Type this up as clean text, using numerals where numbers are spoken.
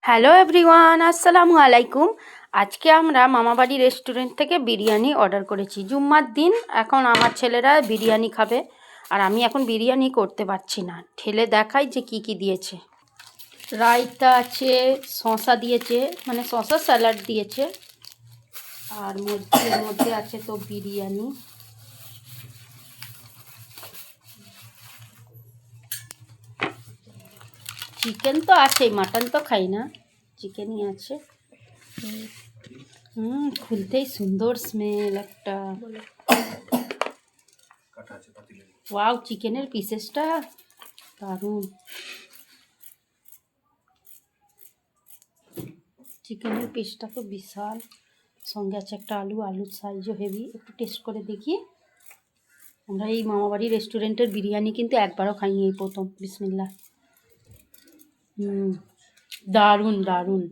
Hello everyone, আসসালামু আলাইকুম। আজকে আমরা মামাবাড়ি রেস্টুরেন্ট থেকে বিরিয়ানি অর্ডার করেছি। জুম্মার দিন এখন আমার ছেলেরা বিরিয়ানি খাবে, আর আমি এখন বিরিয়ানি করতে পারছি না। ঠেলে দেখাই যে কি কি দিয়েছে। রায়তা আছে, শসা দিয়েছে, মানে শসা স্যালাড দিয়েছে, আর মধ্যে আছে তো বিরিয়ানি। চিকেন তো আছেই, মাটন তো খাই না, চিকেনই আছে। খুলতেই সুন্দর স্মেল একটা। ওয়াও, চিকেনের পিসেসটা দারুণ। চিকেনের পিসটা তো বিশাল, সঙ্গে আছে একটা আলুর সাইজও হেভি। একটু টেস্ট করে দেখি। আমরা এই মামাবাড়ি রেস্টুরেন্টের বিরিয়ানি কিন্তু একবারও খাইনি, এই প্রথম। বিসমিল্লাহ। দারুণ দারুণ।